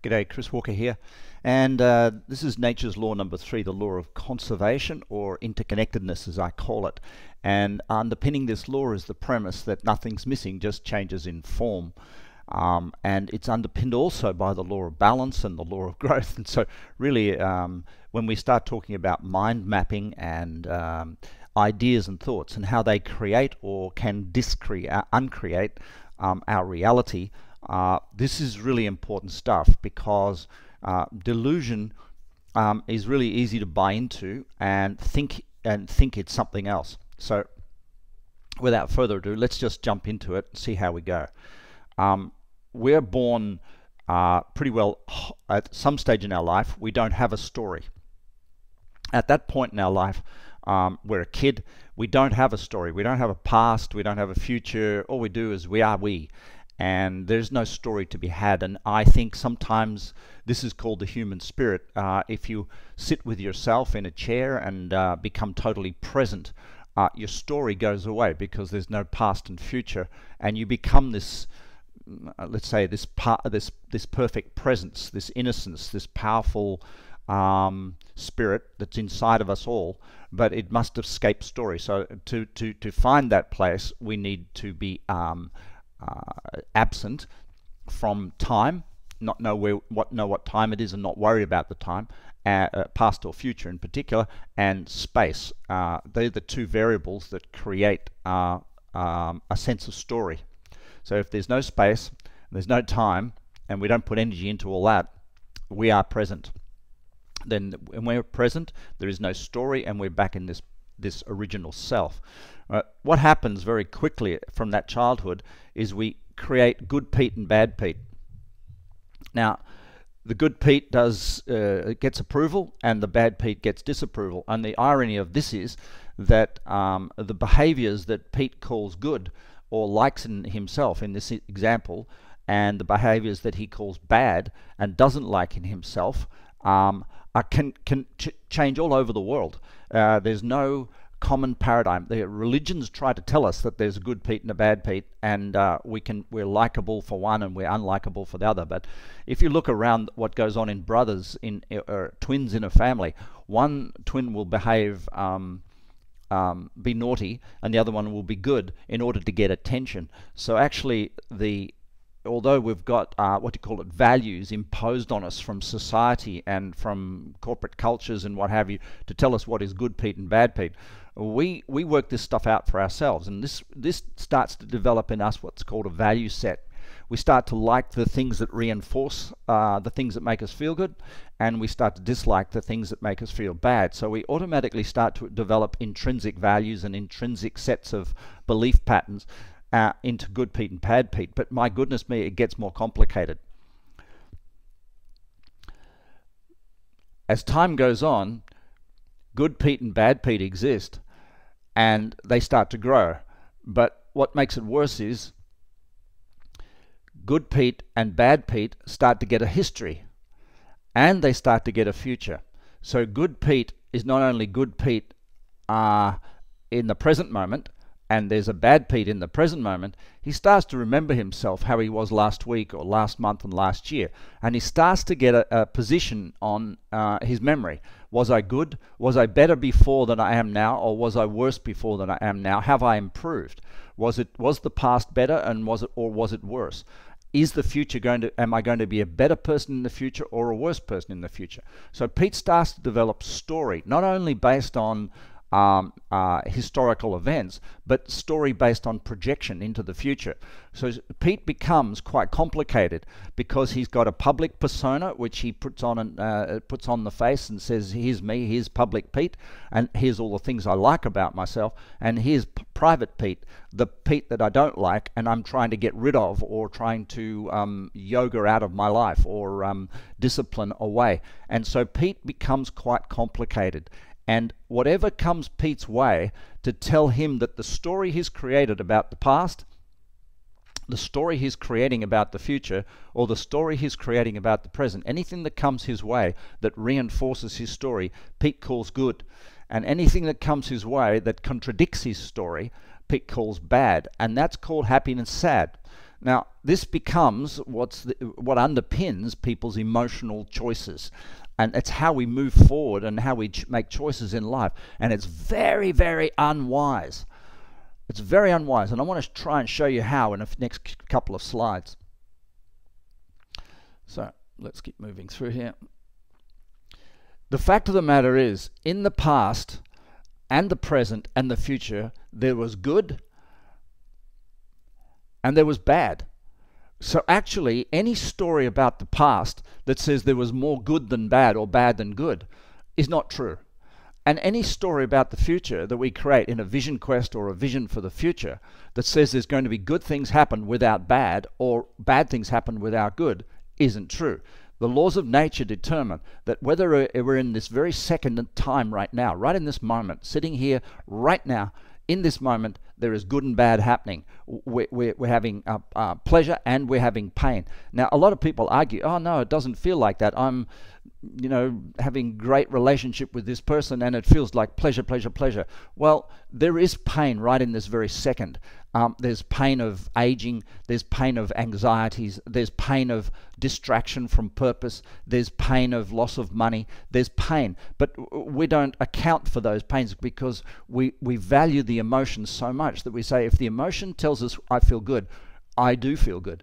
G'day, Chris Walker here, and this is nature's law number 3, the law of conservation, or interconnectedness as I call it. And underpinning this law is the premise that nothing's missing, just changes in form. And it's underpinned also by the law of balance and the law of growth. And so really, when we start talking about mind mapping and ideas and thoughts and how they create or can uncreate our reality, this is really important stuff, because delusion is really easy to buy into and think it's something else. So without further ado, let's just jump into it and see how we go. We're born pretty well at some stage in our life. We don't have a story. At that point in our life, we're a kid. We don't have a story. We don't have a past. We don't have a future. All we do is we are we. And there's no story to be had. And I think sometimes this is called the human spirit. If you sit with yourself in a chair and become totally present, your story goes away, because there's no past and future, and you become this, let's say, this perfect presence, this innocence, this powerful spirit that's inside of us all. But it must escape story. So to find that place, we need to be absent from time, not know what time it is, and not worry about the time, past or future in particular, and space. They're the two variables that create a sense of story. So if there's no space, there's no time, and we don't put energy into all that, we are present. Then when we're present, there is no story, and we're back in this original self. What happens very quickly from that childhood is we create good Pete and bad Pete. Now, the good Pete gets approval, and the bad Pete gets disapproval. And the irony of this is that the behaviors that Pete calls good or likes in himself in this example, and the behaviors that he calls bad and doesn't like in himself, can change all over the world. There's no common paradigm. The religions try to tell us that there's a good Pete and a bad Pete, and we're likable for one and we're unlikable for the other. But if you look around what goes on in brothers, twins in a family, one twin will behave, be naughty, and the other one will be good in order to get attention. So actually, although we've got values imposed on us from society and from corporate cultures and what have you to tell us what is good Pete and bad Pete, we work this stuff out for ourselves, and this starts to develop in us what's called a value set. We start to like the things that reinforce the things that make us feel good, and we start to dislike the things that make us feel bad. So we automatically start to develop intrinsic values and intrinsic sets of belief patterns into good Pete and bad Pete. But my goodness me, it gets more complicated. As time goes on, good Pete and bad Pete exist, and they start to grow. But what makes it worse is good Pete and bad Pete start to get a history, and they start to get a future. So good Pete is not only good Pete in the present moment, and there's a bad Pete in the present moment. He starts to remember himself, how he was last week or last month and last year, and he starts to get a position on his memory. Was I good? Was I better before than I am now, or was I worse before than I am now? Have I improved? Was the past better, and was it worse? Is the future am I going to be a better person in the future or a worse person in the future? So Pete starts to develop story, not only based on historical events, but story based on projection into the future. So Pete becomes quite complicated, because he's got a public persona which he puts on the face and says, here's me, here's public Pete, and here's all the things I like about myself, and here's private Pete, the Pete that I don't like and I'm trying to get rid of, or trying to yoga out of my life, or discipline away. And so Pete becomes quite complicated. And whatever comes Pete's way to tell him that the story he's created about the past, the story he's creating about the future, or the story he's creating about the present, anything that comes his way that reinforces his story, Pete calls good. And anything that comes his way that contradicts his story, Pete calls bad. And that's called happy and sad. Now, this becomes what underpins people's emotional choices. And it's how we move forward and how we make choices in life. And it's very, very unwise. It's very unwise. And I want to try and show you how in the next couple of slides. So let's keep moving through here. The fact of the matter is, in the past and the present and the future, there was good and there was bad. So actually, any story about the past that says there was more good than bad or bad than good is not true. And any story about the future that we create in a vision quest or a vision for the future that says there's going to be good things happen without bad or bad things happen without good isn't true. The laws of nature determine that whether we're in this very second in time right now, right in this moment, sitting here right now, in this moment, there is good and bad happening. We're having pleasure and we're having pain. Now, a lot of people argue, oh no, it doesn't feel like that. I'm, having great relationship with this person and it feels like pleasure, pleasure, pleasure. Well, there is pain right in this very second. There's pain of aging, there's pain of anxieties, there's pain of distraction from purpose, there's pain of loss of money, there's pain. But we don't account for those pains because we value the emotions so much that we say, if the emotion tells us I feel good, I do feel good.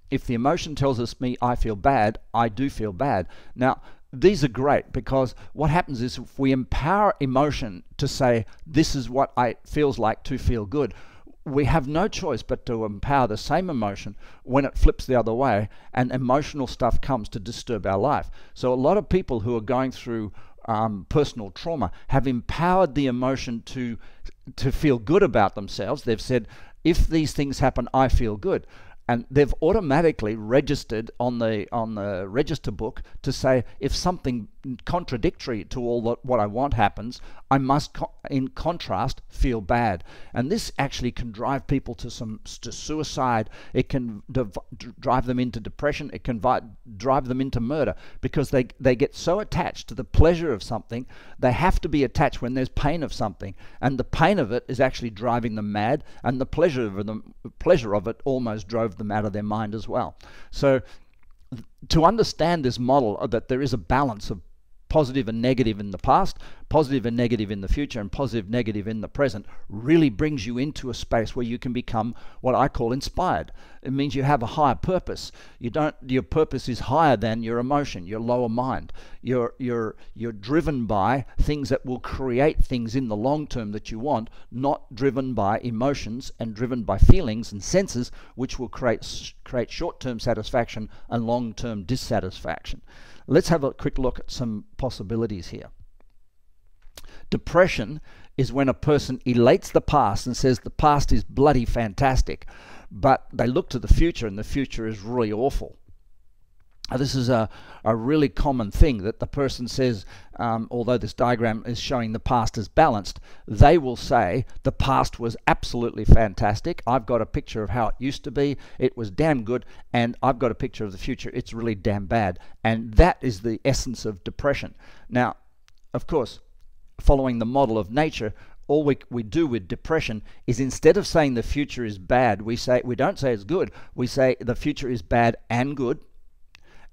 If the emotion tells us I feel bad, I do feel bad. Now, these are great because what happens is if we empower emotion to say, this is what it feels like to feel good, we have no choice but to empower the same emotion when it flips the other way and emotional stuff comes to disturb our life. So a lot of people who are going through personal trauma have empowered the emotion to feel good about themselves. They've said, if these things happen, I feel good. And they've automatically registered on the register book to say, if something contradictory to all what I want happens, I must, in contrast, feel bad. And this actually can drive people to suicide. It can drive them into depression. It can drive them into murder because they get so attached to the pleasure of something. They have to be attached when there's pain of something. And the pain of it is actually driving them mad. And the pleasure of it almost drove them out of their mind as well. So to understand this model that there is a balance of positive and negative in the past, positive and negative in the future, and positive negative in the present really brings you into a space where you can become what I call inspired. It means you have a higher purpose. Your purpose is higher than your emotion, your lower mind. You're driven by things that will create things in the long term that you want, not driven by emotions and driven by feelings and senses, which will create short-term satisfaction and long-term dissatisfaction. Let's have a quick look at some possibilities here. Depression is when a person elates the past and says the past is bloody fantastic, but they look to the future and the future is really awful. This is a really common thing that the person says, although this diagram is showing the past as balanced, they will say the past was absolutely fantastic. I've got a picture of how it used to be. It was damn good. And I've got a picture of the future. It's really damn bad. And that is the essence of depression. Now, of course, following the model of nature, all we do with depression is instead of saying the future is bad, we don't say it's good. We say the future is bad and good.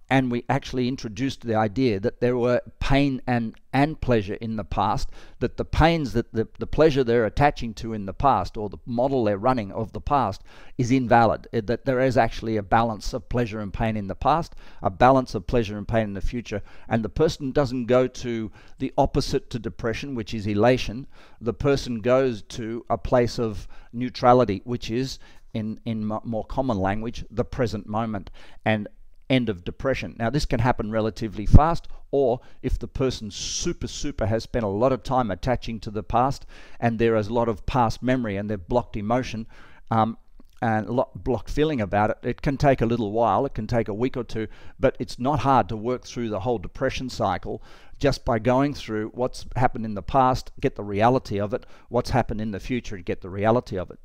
And we actually introduced the idea that there were pain and pleasure in the past, that the pains, that the pleasure they're attaching to in the past, or the model they're running of the past, is invalid, that there is actually a balance of pleasure and pain in the past, a balance of pleasure and pain in the future, and the person doesn't go to the opposite to depression, which is elation. The person goes to a place of neutrality, which is, in more common language, the present moment, and end of depression. Now, this can happen relatively fast, or if the person super has spent a lot of time attaching to the past and there is a lot of past memory and they've blocked emotion and a lot blocked feeling about it, it can take a little while. It can take a week or two, but it's not hard to work through the whole depression cycle just by going through what's happened in the past, get the reality of it, what's happened in the future, and get the reality of it.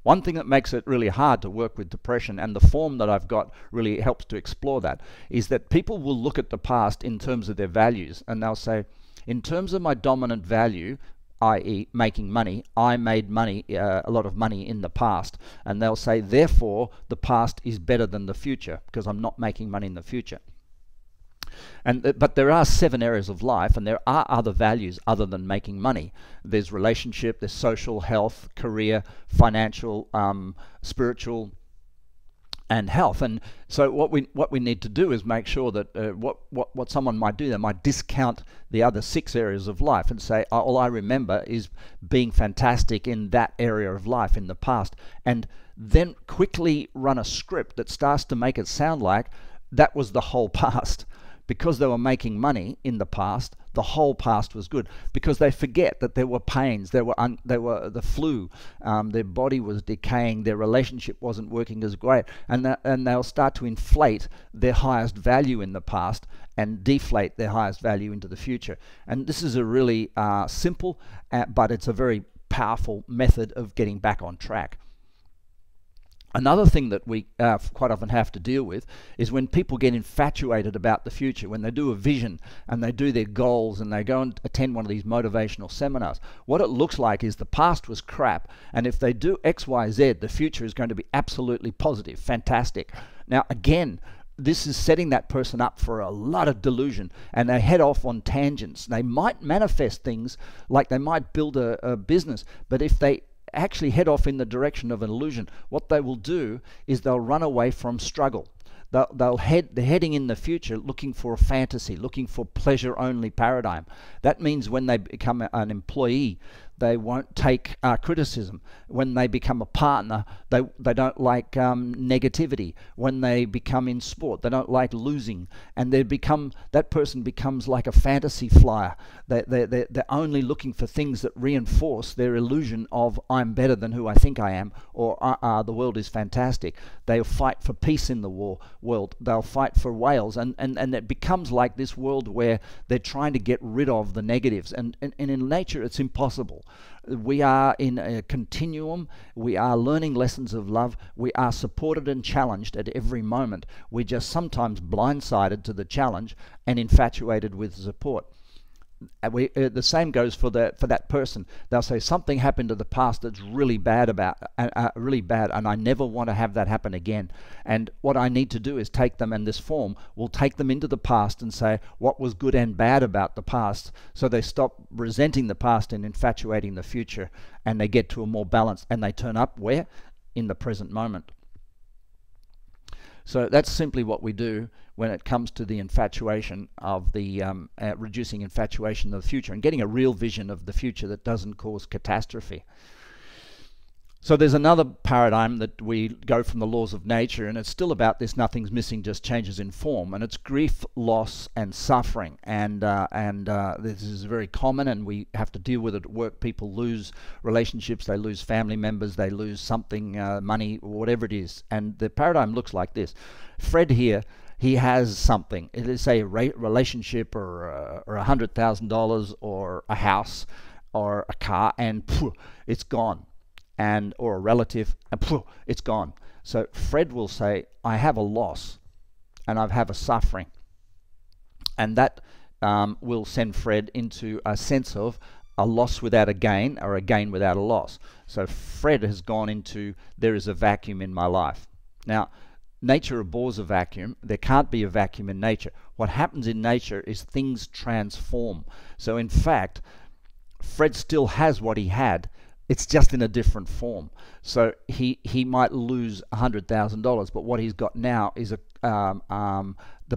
One thing that makes it really hard to work with depression, and the form that I've got really helps to explore that, is that people will look at the past in terms of their values, and they'll say, in terms of my dominant value, i.e. making money. I made money, a lot of money in the past, and they'll say, therefore, the past is better than the future because I'm not making money in the future. But there are 7 areas of life, and there are other values other than making money. There's relationship, there's social, health, career, financial, spiritual, and health. And so what we need to do is make sure that what someone might do, they might discount the other 6 areas of life and say, all I remember is being fantastic in that area of life in the past, and then quickly run a script that starts to make it sound like that was the whole past. Because they were making money in the past, the whole past was good. Because they forget that there were pains, there were the flu, their body was decaying, their relationship wasn't working as great, and they'll start to inflate their highest value in the past and deflate their highest value into the future. And this is a really simple, but it's a very powerful method of getting back on track. Another thing that we quite often have to deal with is when people get infatuated about the future, when they do a vision and they do their goals and they go and attend one of these motivational seminars. What it looks like is the past was crap, and if they do X, Y, Z, the future is going to be absolutely positive, fantastic. Now again, this is setting that person up for a lot of delusion, and they head off on tangents. They might manifest things like they might build a business, but if they actually head off in the direction of an illusion, what they will do is they'll run away from struggle. They're heading in the future looking for a fantasy, looking for pleasure-only paradigm. That means when they become an employee, they won't take criticism. When they become a partner, they don't like negativity. When they become in sport, they don't like losing, and that person becomes like a fantasy flyer. They're only looking for things that reinforce their illusion of I'm better than who I think I am, or the world is fantastic. They'll fight for peace in the world. They'll fight for whales, and it becomes like this world where they're trying to get rid of the negatives. And in nature, it's impossible. We are in a continuum. We are learning lessons of love. We are supported and challenged at every moment. We're just sometimes blindsided to the challenge and infatuated with support. The same goes for that person. They'll say something happened to the past that's really bad and I never want to have that happen again. And what I need to do is take them, and this form will take them into the past and say what was good and bad about the past, so they stop resenting the past and infatuating the future, and they get to a more balanced, and they turn up where? In the present moment. So that's simply what we do when it comes to the infatuation of the reducing infatuation of the future and getting a real vision of the future that doesn't cause catastrophe. So there's another paradigm that we go from the laws of nature, and it's still about this nothing's missing, just changes in form, and it's grief, loss, and suffering. And this is very common, and we have to deal with it at work. People lose relationships, they lose family members, they lose something, money, whatever it is. And the paradigm looks like this. Fred here, he has something. Let's say a relationship or $100,000 or a house or a car, and phew, it's gone. Or a relative, and phew, it's gone. So Fred will say, I have a loss and I have a suffering. And that will send Fred into a sense of a loss without a gain, or a gain without a loss. So Fred has gone into, there is a vacuum in my life. Now, nature abhors a vacuum. There can't be a vacuum in nature. What happens in nature is things transform. So in fact, Fred still has what he had. It's just in a different form. So he might lose $100,000, but what he's got now is the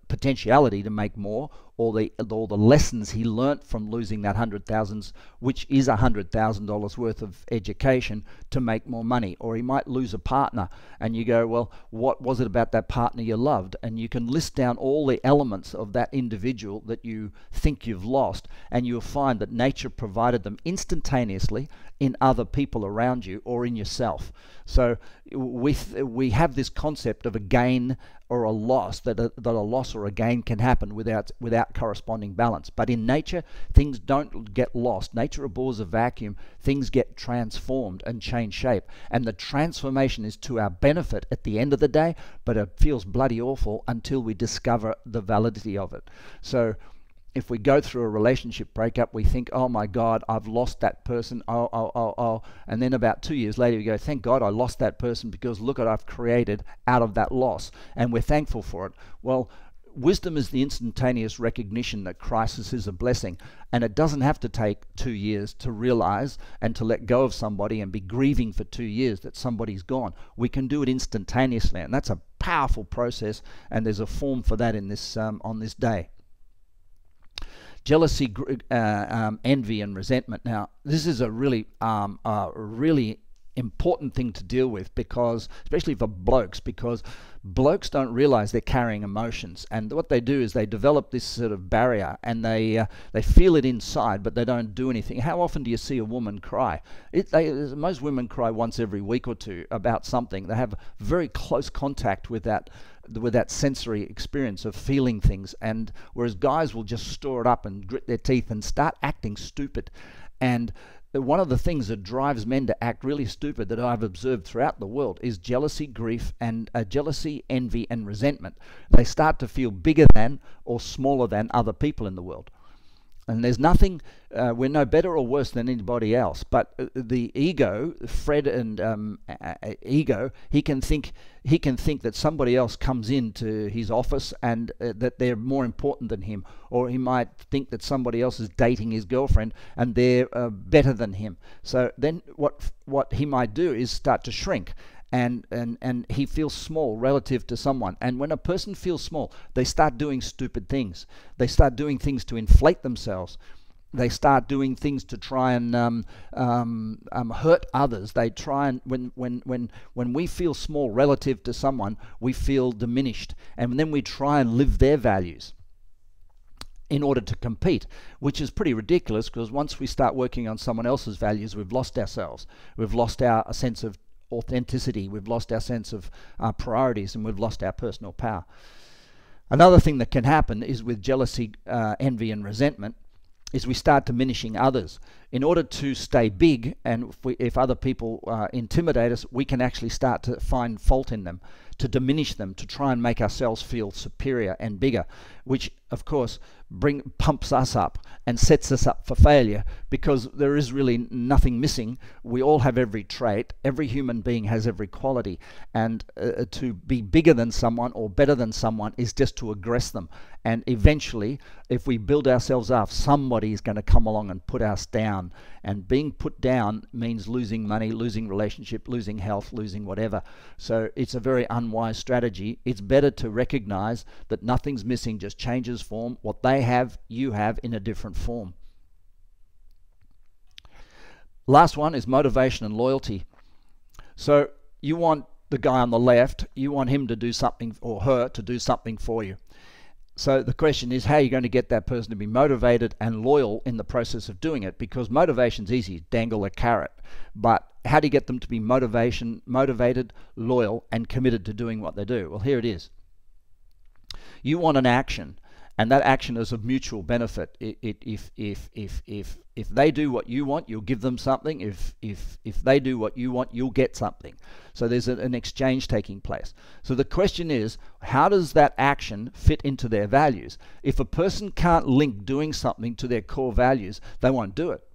potentiality to make more, or the lessons he learnt from losing that $100,000, which is $100,000 worth of education, to make more money. Or he might lose a partner, and you go, well, what was it about that partner you loved? And you can list down all the elements of that individual that you think you've lost, and you'll find that nature provided them instantaneously in other people around you or in yourself. So we have this concept of a gain or a loss, that a loss or a gain can happen without corresponding balance. But in nature, things don't get lost. Nature abhors a vacuum. Things get transformed and change shape. And the transformation is to our benefit at the end of the day, but it feels bloody awful until we discover the validity of it. So if we go through a relationship breakup, we think, oh my God, I've lost that person. Oh. And then about 2 years later, we go, thank God I lost that person, because look what I've created out of that loss. And we're thankful for it. Well, wisdom is the instantaneous recognition that crisis is a blessing. And it doesn't have to take 2 years to realize and to let go of somebody and be grieving for 2 years that somebody's gone. We can do it instantaneously. And that's a powerful process. And there's a form for that in this on this day. Jealousy, envy, and resentment. Now, this is a really important thing to deal with, because, especially for blokes, because blokes don't realize they're carrying emotions, and what they do is they develop this sort of barrier, and they feel it inside, but they don't do anything. How often do you see a woman cry? Most women cry once every week or two about something. They have very close contact with that sensory experience of feeling things, and whereas guys will just store it up and grit their teeth and start acting stupid. And one of the things that drives men to act really stupid that I've observed throughout the world is jealousy, grief, and jealousy, envy, and resentment. They start to feel bigger than or smaller than other people in the world. And there's nothing, we're no better or worse than anybody else. But the ego, Fred and ego, he can think that somebody else comes into his office and that they're more important than him. Or he might think that somebody else is dating his girlfriend and they're better than him. So then what he might do is start to shrink. And he feels small relative to someone. And when a person feels small, they start doing stupid things. They start doing things to inflate themselves. They start doing things to try and hurt others. They try and when we feel small relative to someone, we feel diminished, and then we try and live their values in order to compete, which is pretty ridiculous, because once we start working on someone else's values, we've lost ourselves. We've lost our sense of authenticity, we've lost our sense of priorities, and we've lost our personal power. Another thing that can happen is with jealousy, envy, and resentment is we start diminishing others. In order to stay big, and if other people intimidate us, we can actually start to find fault in them, to diminish them, to try and make ourselves feel superior and bigger, which of course pumps us up and sets us up for failure, because there is really nothing missing. We all have every trait. Every human being has every quality, and to be bigger than someone or better than someone is just to aggress them. And eventually, if we build ourselves up, somebody is going to come along and put us down. And being put down means losing money, losing relationship, losing health, losing whatever. So it's a very unwise strategy. It's better to recognize that nothing's missing, just changes form. What they have, you have in a different form. Last one is motivation and loyalty. So you want the guy on the left, you want him to do something, or her to do something for you. So the question is, how are you going to get that person to be motivated and loyal in the process of doing it? Because motivation's easy, dangle a carrot. But how do you get them to be motivated, loyal, and committed to doing what they do? Well, here it is. You want an action, and that action is of mutual benefit. If they do what you want, you'll give them something. If they do what you want, you'll get something. So there's an exchange taking place. So the question is, how does that action fit into their values? If a person can't link doing something to their core values, they won't do it.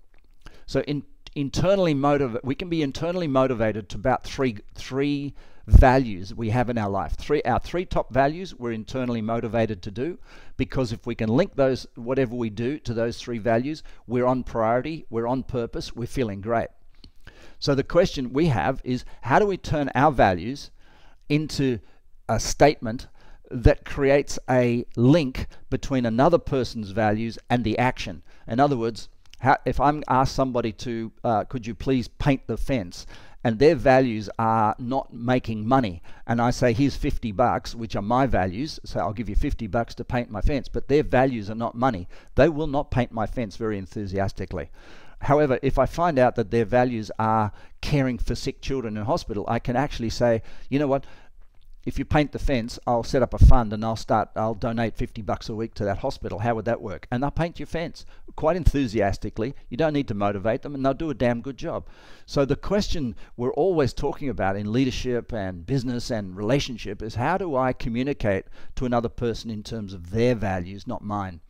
So we can be internally motivated to about three values we have in our life. Our three top values we're internally motivated to do, because if we can link those, whatever we do, to those three values, we're on priority, we're on purpose, we're feeling great. So the question we have is, how do we turn our values into a statement that creates a link between another person's values and the action? In other words, if I'm asked somebody to, could you please paint the fence, and their values are not making money, and I say, here's $50, which are my values, so I'll give you $50 to paint my fence, but their values are not money, they will not paint my fence very enthusiastically. However, if I find out that their values are caring for sick children in hospital, I can actually say, you know what, if you paint the fence, I'll set up a fund and I'll donate $50 a week to that hospital. How would that work? And they'll paint your fence quite enthusiastically. You don't need to motivate them, and they'll do a damn good job. So the question we're always talking about in leadership and business and relationship is, how do I communicate to another person in terms of their values, not mine?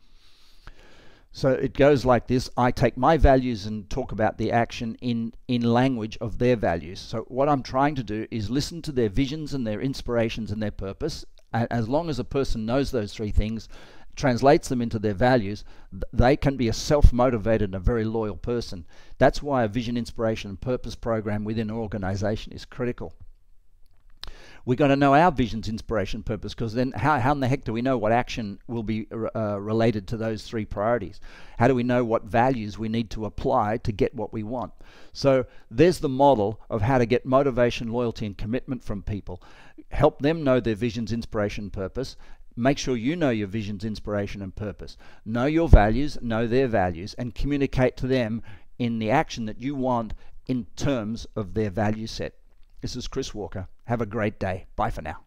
So it goes like this. I take my values and talk about the action in language of their values. So what I'm trying to do is listen to their visions and their inspirations and their purpose. As long as a person knows those three things, translates them into their values, they can be a self-motivated and a very loyal person. That's why a vision, inspiration and purpose program within an organization is critical. We've got to know our visions, inspiration, purpose, because then how in the heck do we know what action will be related to those three priorities? How do we know what values we need to apply to get what we want? So there's the model of how to get motivation, loyalty and commitment from people. Help them know their visions, inspiration, purpose. Make sure you know your visions, inspiration and purpose. Know your values, know their values, and communicate to them in the action that you want in terms of their value set. This is Chris Walker. Have a great day. Bye for now.